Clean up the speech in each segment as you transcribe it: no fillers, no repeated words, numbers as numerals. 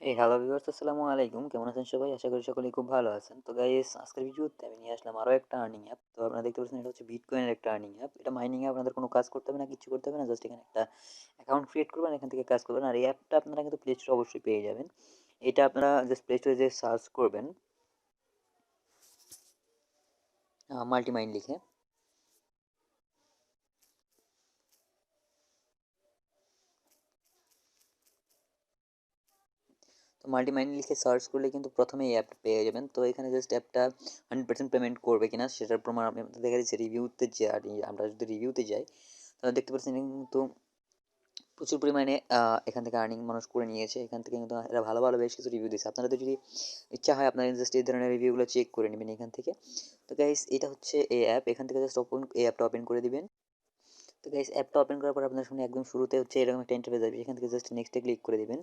Hello viewers, আসসালামু আলাইকুম। কেমন আছেন সবাই? আশা করি সকলেই খুব ভালো আছেন। তো গাইস, আজকের ভিডিওতে আমি নিয়ে আসলাম আরো একটা আর্নিং অ্যাপ। তো আপনারা দেখতে পাচ্ছেন, এটা হচ্ছে বিটকয়েনের একটা আর্নিং অ্যাপ। এটা মাইনিং এ আপনাদের কোনো কাজ করতে হবে না, কিচ্ছু করতে হবে না। জাস্ট এখানে একটা অ্যাকাউন্ট ক্রিয়েট করবেন, এখান থেকে কাজ করবেন। আর এই অ্যাপটা আপনারা কিন্তু প্লে স্টোরে অবশ্যই পেয়ে যাবেন। এটা আপনারা জাস্ট প্লে স্টোরে যেয়ে সার্চ করবেন মাল্টিমাইন লিখে। তো মাল্টিমাইন লিখে সার্চ করলে কিন্তু প্রথমে এই অ্যাপটা পেয়ে যাবেন। তো এখানে জাস্ট অ্যাপটা 100% পেমেন্ট করবে কিনা সেটার প্রমাণ আমি আপনাদের দেখা দিচ্ছি রিভিউতে যে। আর আমরা যদি রিভিউতে যাই তাহলে দেখতে পাচ্ছেন এখানে কিন্তু প্রচুর পরিমাণে এখান থেকে আর্নিং মানুষ করে নিয়েছে। এখান থেকে কিন্তু এরা ভালো ভালো বেশ কিছু রিভিউ দিচ্ছে। আপনাদের যদি ইচ্ছা হয় আপনারা জাস্ট এই ধরনের রিভিউগুলো চেক করে নেবেন এখান থেকে। তো গাইস, এটা হচ্ছে এই অ্যাপ। এখান থেকে জাস্ট এই অ্যাপটা ওপেন করে দিবেন। তো গাইস, অ্যাপটা ওপেন করার পর আপনার সামনে একদম শুরুতে হচ্ছে এরকম একটা ইন্টারফেস আসবে। এখান থেকে জাস্ট নেক্সটে ক্লিক করে দিবেন।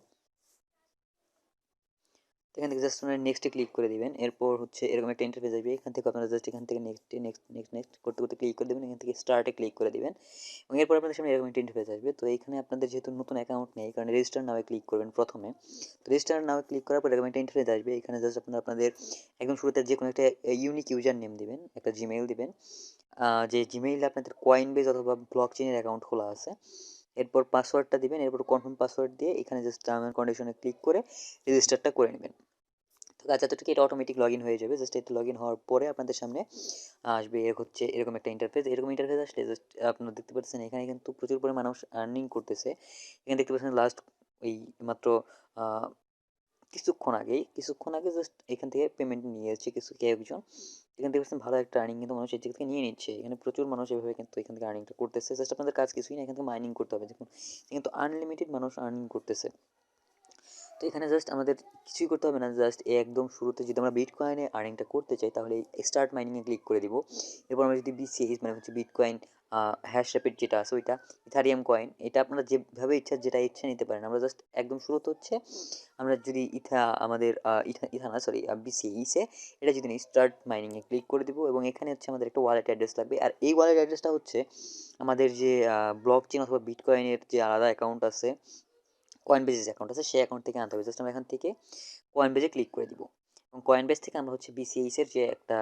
এখান থেকে জাস্ট আপনারা নেক্সটে ক্লিক করে দিবেন। এরপর হচ্ছে এরকম একটা ইন্টারফেস আসবে। এখান থেকে আপনারা জাস্ট এখান থেকে নেক্সট করতে করতে ক্লিক করে দেবেন। এখান থেকে স্টার্টে ক্লিক করে দিবেন এবং এরপর আপনাদের সামনে এরকম একটা ইন্টারফেস আসবে। তো এখানে আপনাদের যেহেতু নতুন অ্যাকাউন্ট নেই, কারণ রেজিস্টার নামে ক্লিক করবেন প্রথমে। তো রেজিস্টার নামে ক্লিক করার পর এরকম একটা ইন্টারফেস আসবে। এখানে জাস্ট আপনারা আপনাদের একদম শুরুতে যে কোনো একটা ইউনিক ইউজার নেম দিবেন, একটা জিমেইল দিবেন। যে জিমেইলে আপনাদের কয়েনবেজ অথবা ব্লক চেইনের অ্যাকাউন্ট খোলা আছে। এরপর পাসওয়ার্ডটা দিবেন। এরপর কনফার্ম পাসওয়ার্ড দিয়ে এখানে জাস্ট টার্ম অ্যান্ড কন্ডিশনে ক্লিক করে রেজিস্টারটা করে নেবেন। তো কাজ এতটুকু, এটা অটোমেটিক লগ ইন হয়ে যাবে। জাস্ট এটা লগ ইন হওয়ার পরে আপনাদের সামনে আসবে হচ্ছে এরকম একটা ইন্টারফেস। এরকম ইন্টারফেস আসলে জাস্ট আপনারা দেখতে পাচ্ছেন এখানে কিন্তু প্রচুর পরিমাণ মানুষ আর্নিং করতেছে। এখানে দেখতে পাচ্ছেন লাস্ট ওই মাত্র কিছুক্ষণ আগে জাস্ট এখান থেকে পেমেন্ট নিয়েছে কেউ একজন। এখান থেকে ভালো একটা আর্নিং কিন্তু মানুষ এর থেকে নিয়ে নিচ্ছে। এখানে প্রচুর মানুষ এভাবে কিন্তু এখান থেকে আর্নিংটা করতেছে। জাস্ট আপনাদের কাজ কিছুই না, এখান থেকে মাইনিং করতে হবে। দেখুন, কিন্তু আনলিমিটেড মানুষ আর্নিং করতেছে। তো এখানে জাস্ট আমাদের কিছুই করতে হবে না। জাস্ট একদম শুরুতে যদি আমরা বিটকয়েনে আর্নিংটা করতে চাই তাহলে স্টার্ট মাইনিংয়ে ক্লিক করে দিব। এরপর আমরা যদি বিসিএস মানে হচ্ছে বিটকয়েন হ্যাশ র্যাপিড যেটা আছে ওইটা, ইথারিয়াম কয়েন, এটা আপনারা যেভাবে ইচ্ছা যেটা ইচ্ছা নিতে পারেন। আমরা জাস্ট একদম শুরুতে হচ্ছে আমরা যদি আমাদের ইথা না সরি বিসিএসে এটা যদি স্টার্ট মাইনিংয়ে ক্লিক করে দিব এবং এখানে হচ্ছে আমাদের একটা ওয়ালেট অ্যাড্রেস লাগবে। আর এই ওয়ালেট অ্যাড্রেসটা হচ্ছে আমাদের যে ব্লক চেন অথবা বিটকয়েনের যে আলাদা অ্যাকাউন্ট আছে, কয়েন বেজেস অ্যাকাউন্ট আছে, সেই অ্যাকাউন্ট থেকে আনতে হবে। জাস্ট আমরা এখান থেকে কয়েন বেজে ক্লিক করে দিব এবং কয়েন বেজ থেকে আমরা হচ্ছে বিসিএইচ এর যে একটা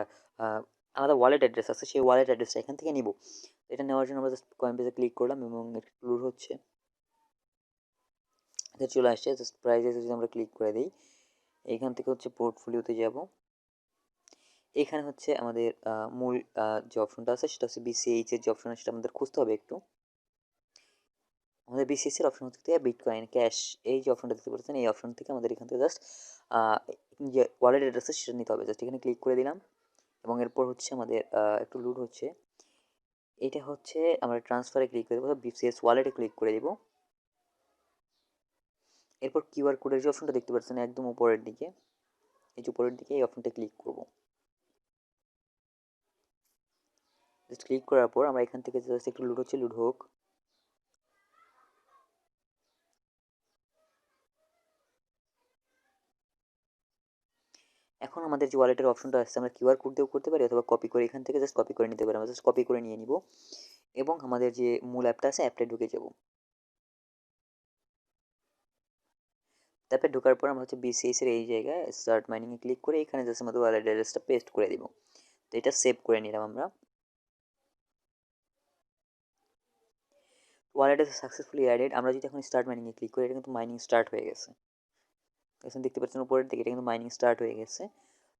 আলাদা ওয়ালেট অ্যাড্রেস আছে সেই ওয়ালেট অ্যাড্রেসটা এখান থেকে নিব। এটা নেওয়ার জন্য আমরা জাস্ট কয়েন বেজে ক্লিক করলাম এবং লোড হচ্ছে, এটা চলে আসছে। জাস্ট প্রাইজে যদি আমরা ক্লিক করে দিই, এইখান থেকে হচ্ছে পোর্টফোলিওতে যাব। এখানে হচ্ছে আমাদের মূল যে অপশনটা আছে সেটা হচ্ছে বিসিএইচ এর যে অপশন আছে সেটা আমাদের খুঁজতে হবে একটু। আমাদের বিসিএস এর অপশন হচ্ছে বিটকয়েন ক্যাশ, এই যে অপশনটা দেখতে পাচ্ছেন এই অপশন থেকে আমাদের এখান থেকে জাস্ট যে ওয়ালেট অ্যাড্রেস সেটা নিতে হবে। জাস্ট এখানে ক্লিক করে দিলাম এবং এরপর হচ্ছে আমাদের একটু লোড হচ্ছে। এটা হচ্ছে আমরা ট্রান্সফারে ক্লিক করে দেবো, বিসিএস ওয়ালেটে ক্লিক করে দিব। এরপর কিউআর কোডের যে অপশনটা দেখতে পাচ্ছেন একদম উপরের দিকে, এই যে উপরের দিকে এই অপশনটা ক্লিক করব। জাস্ট ক্লিক করার পর আমরা এখান থেকে জাস্ট একটু লোড হচ্ছে, লোড হোক। এখন আমাদের যে ওয়ালেটের অপশনটা আসছে আমরা কিউআর কোড দিয়েও করতে পারি অথবা কপি করে এখান থেকে জাস্ট কপি করে নিতে পারি। আমরা জাস্ট কপি করে নিয়ে নিব এবং আমাদের যে মূল অ্যাপটা আছে অ্যাপটা ঢুকে যাব। তারপরে ঢোকার পর আমরা হচ্ছে বিসিএস এর এই জায়গায় স্টার্ট মাইনিং এ ক্লিক করে এখানে জাস্ট আমাদের ওয়ালেট অ্যাড্রেসটা পেস্ট করে দিব। তো এটা সেভ করে নিলাম আমরা। ওয়ালেট আছে সাকসেসফুলি অ্যাডেড। আমরা যদি এখন স্টার্ট মাইনিং এ ক্লিক করি এটা কিন্তু মাইনিং স্টার্ট হয়ে গেছে। এখন দেখতে পাচ্ছেন উপরের দিকে এটা কিন্তু মাইনিং স্টার্ট হয়ে গেছে।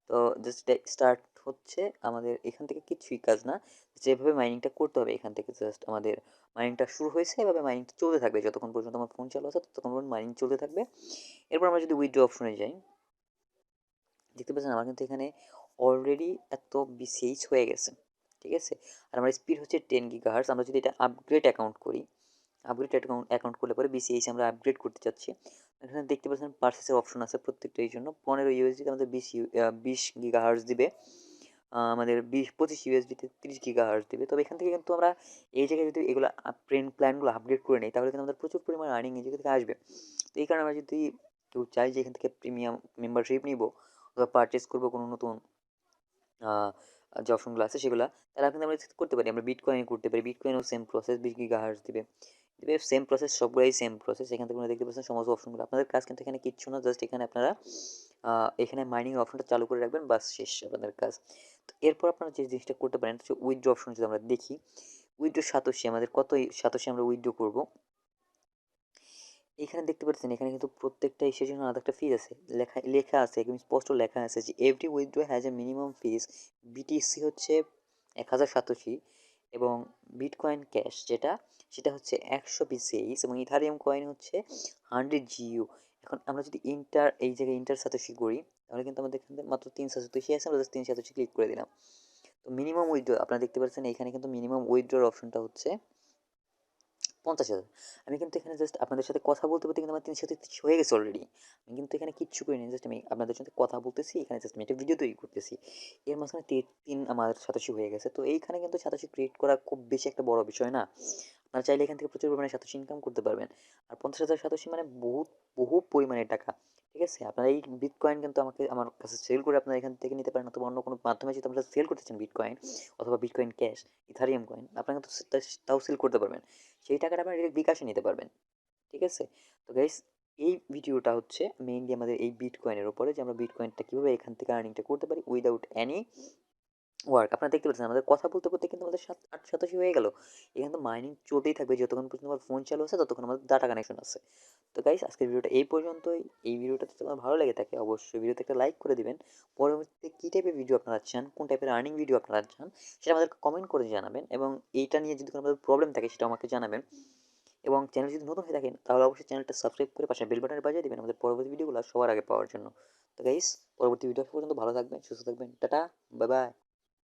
তো জাস্ট এটা স্টার্ট হচ্ছে, আমাদের এখান থেকে কিছুই কাজ না, যেভাবে মাইনিংটা করতে হবে এখান থেকে জাস্ট আমাদের মাইনিংটা শুরু হয়েছে এভাবে মাইনিংটা চলতে থাকবে যতক্ষণ পর্যন্ত আমার ফোন চালু আছে ততক্ষণ পর্যন্ত মাইনিং চলতে থাকবে। এরপর আমরা যদি উইথড্র অপশনে যাই দেখতে পাচ্ছেন আমার কিন্তু এখানে অলরেডি এত বিসিএইচ হয়ে গেছে, ঠিক আছে। আর আমার স্পিড হচ্ছে 10 GHz। আমরা যদি এটা আপগ্রেড অ্যাকাউন্ট করি, আপগ্রেড অ্যাকাউন্ট করলে পরে বিসিএইচ আমরা আপগ্রেড করতে চাচ্ছি। এখানে দেখতে পাচ্ছেন পারচেসের অপশন আছে প্রত্যেকটা, এই জন্য 15 ইউএসডিতে আমাদের 20 GHz দিবে। আমাদের 25 ইউএসডিতে 30 GHz দিবে। তবে এখান থেকে কিন্তু আমরা এই জায়গায় যদি এগুলো প্ল্যানগুলো আপগ্রেড করে নিই তাহলে কিন্তু আমাদের প্রচুর পরিমাণ আর্নিং এই জায়গা থেকে আসবে। তো এই কারণে আমরা যদি কেউ চাই যে এখান থেকে প্রিমিয়াম মেম্বারশিপ নিব অথবা পারচেস করবো কোনো নতুন যে অপশনগুলো আছে সেগুলো, তাহলে কিন্তু আমরা করতে পারি। আমরা বিটকয়েন করতে পারি, বিটকয়েনও সেম প্রসেস, 20 GHz দিবে। সেম প্রসেস, সবগুলোই সেম প্রসেস। এখান থেকে আপনারা দেখতে পাচ্ছেন সমস্ত অপশনগুলো। আপনাদের কাজ কিন্তু এখানে কিচ্ছু না, জাস্ট এখানে আপনারা এখানে মাইনিং অপশনটা চালু করে রাখবেন, বাস শেষ আপনাদের কাজ। তো এরপর আপনারা যে জিনিসটা করতে পারেন হচ্ছে উইথড্র অপশন। যদি আমরা দেখি উইথড্র সাতোশি, আমাদের কত সাতোশি আমরা উইথড্র করব, এখানে দেখতে পাচ্ছেন এখানে কিন্তু প্রত্যেকটা ইসের জন্য আলাদা একটা ফিস আছে, লেখা লেখা আছে, একদম স্পষ্ট লেখা আছে যে every withdraw has a minimum fees. BTC হচ্ছে 1000 সাতোশি, এবং বিটকয়েন ক্যাশ যেটা, সেটা হচ্ছে 100 বিসিএস, এবং ইথারিয়াম কয়েন হচ্ছে 100 জিইউ। এখন আমরা যদি ইন্টার, এই জায়গায় ইন্টার সাতোশি করি, তাহলে কিন্তু আমাদের এখানে মাত্র 3 সাতোশি আছে, আমরা জাস্ট 3 সাতোশি ক্লিক করে দিলাম। তো মিনিমাম উইথড্র আপনারা দেখতে পাচ্ছেন এখানে কিন্তু মিনিমাম উইথড্রর অপশনটা হচ্ছে 50,000। আমি কিন্তু এখানে জাস্ট আপনাদের সাথে কথা বলতে বলতে কিন্তু আমার 330 হয়ে গেছে অলরেডি। আমি কিন্তু এখানে কিচ্ছু করিনি, জাস্ট আমি আপনাদের সাথে কথা বলতেছি, এখানে জাস্ট আমি একটা ভিডিও তৈরি করতেছি। এর মাঝখানে তিন আমার 87 হয়ে গেছে। তো এইখানে কিন্তু 87 ক্রিয়েট করা খুব বেশি একটা বড় বিষয় না। আপনারা চাইলে এখান থেকে প্রচুর পরিমাণে 87 ইনকাম করতে পারবেন। আর 50,000 87 মানে বহুত বহু পরিমাণে টাকা। ঠিক আছে? আপনারা এই বিটকয়েন কিন্তু আমার কাছে সেল করে আপনারা এখান থেকে নিতে পারেন, অথবা অন্য কোনো মাধ্যমে যদি আপনারা সেল করতে চান বিটকয়েন অথবা বিটকয়েন ক্যাশ, ইথারিয়াম কয়েন, আপনারা কিন্তু তাও সেল করতে পারবেন। সেই টাকাটা আপনারা ডিরেক্ট বিকাশে নিতে পারবেন। ঠিক আছে? তো গাইস, এই ভিডিওটা হচ্ছে মেইনলি আমাদের এই বিটকয়েনের উপরে, যে আমরা বিটকয়েনটা কীভাবে এখান থেকে আর্নিংটা করতে পারি উইদাউট এনি ওয়ার্ক। আপনারা দেখতে পাচ্ছেন আমাদের কথা বলতে বলতে কিন্তু আমাদের 87 হয়ে গেল। এখানে তো মাইনিং চলতেই থাকবে, যতক্ষণ পর্যন্ত আমার ফোন চালু আছে ততক্ষণ আমাদের ডাটা কানেকশন আছে। তো গাইস, আজকের ভিডিওটা এই পর্যন্তই। এই ভিডিওটা যদি তোমার ভালো লেগে থাকে অবশ্যই ভিডিওতে একটা লাইক করে দিবেন। পরবর্তীতে কী টাইপের ভিডিও আপনারা চান, কোন টাইপের আর্নিং ভিডিও আপনারা চান, সেটা আমাদেরকে কমেন্ট করে জানাবেন, এবং এইটা নিয়ে যদি কোনো প্রবলেম থাকে সেটা আমাকে জানাবেন। এবং চ্যানেল যদি নতুন হয়ে থাকেন তাহলে অবশ্যই চ্যানেলটা সাবস্ক্রাইব করে পাশে বেল বাটনে বাজিয়ে দিবেন আমাদের পরবর্তী ভিডিওগুলো সবার আগে পাওয়ার জন্য। তো গাইস, পরবর্তী ভিডিও পর্যন্ত ভালো থাকবেন, সুস্থ থাকবেন, টাটা, বাই বাই।